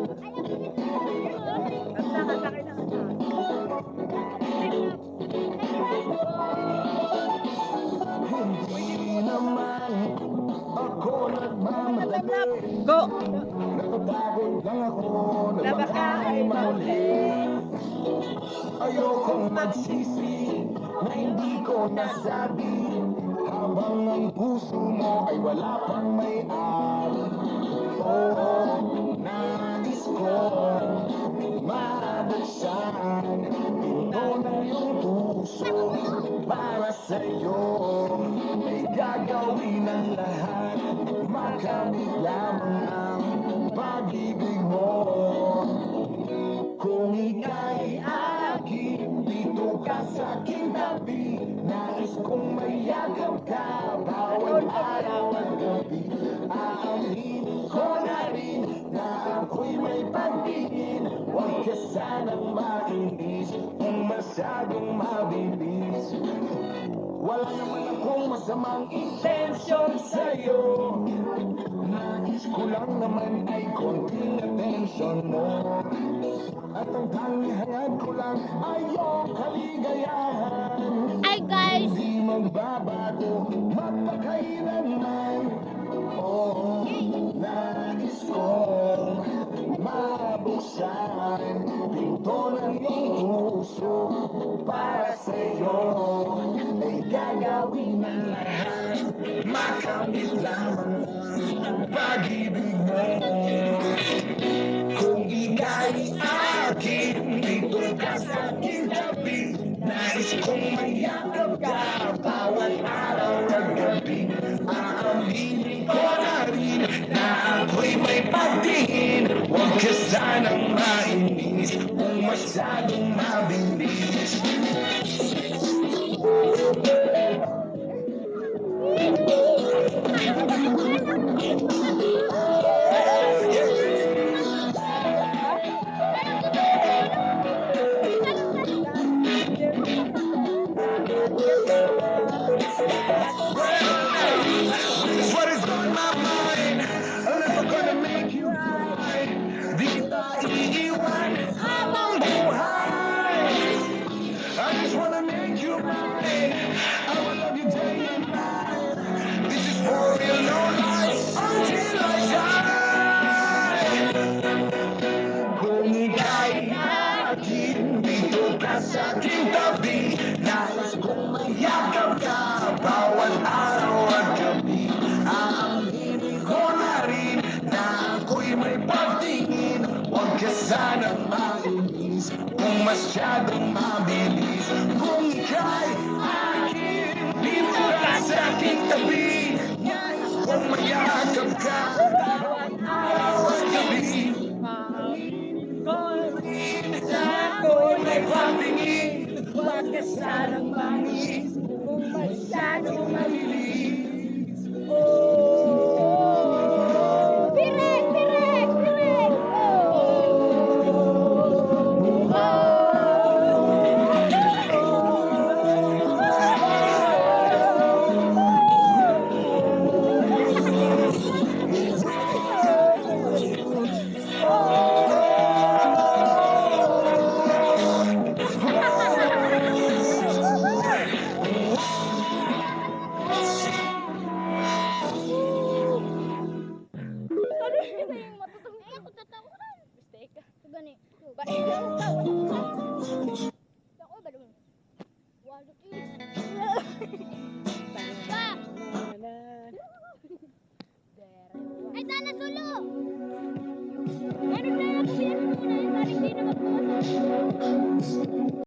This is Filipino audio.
Hindi naman ako nagmamadali. Go! Napapagod lang ako na baka ay mahuli. Ayokong magsisi na hindi ko nasabi, habang ang puso mo ay wala pang may-ari. Oo, nais ko mabuksan pinto ng iyong puso para sa'yo. Ay gagawin ang lahat, makamit lamang ang pag-ibig mo. Kung ika'y akin, dito ka sa aking tabi. Nais kong mayagap ka bawat araw at gabi. Aaminin ko na rin na ako'y may pagtingin. Huwag ka sanang mainis kung masyadong mabilis. Wala naman akong masamang intensyon sa'yo. Nais ko lang naman ay konting atensyon mo. At ang tanging hangad ko lang ay iyong kaligayahan. Hi guys! Hindi magbabago magpakailanman. Oo, nais kong mabuksan pinto ng iyong puso para sa'yo. Ay gagawin ang lahat, makamit lamang ang pag-ibig mo. Kung ika'y akin, dito ka sa aking tabi. Nais kong mayakap ka bawat araw at gabi. Aaminin ko na rin na ako'y may pagtingin. Huwag ka sanang mainis kung masyadong mabilis. What is on my mind? I'm never gonna make you right. Di kita iiwan habang buhay. I just wanna make you mine. I will love you day and night. This is for real, no lies, until I die. Kung ika'y akin, dito ka sa aking tabi. Nais kong mayakap ka bawat araw at gabi. Aaminin ko na rin na ako'y may pagtingin. Huwag ka sanang mainis kung masyadong mabilis. Kung ika'y akin, dito ka sa aking tabi. Nais kong mayakap ka bawat araw at gabi. Ako'y may pagtingin. Huwag ka sanang mainis kung masyadong mabilis. Pirek! Pirek! Pirek! Kasi yung matutong eh, ako tatawaran. Mistake ka. Gani. Ba, ako ba doon? Walot eh. Ba! Ay, sana sulo! Ano na ako, pinag muna yung tarik di na magpumasok.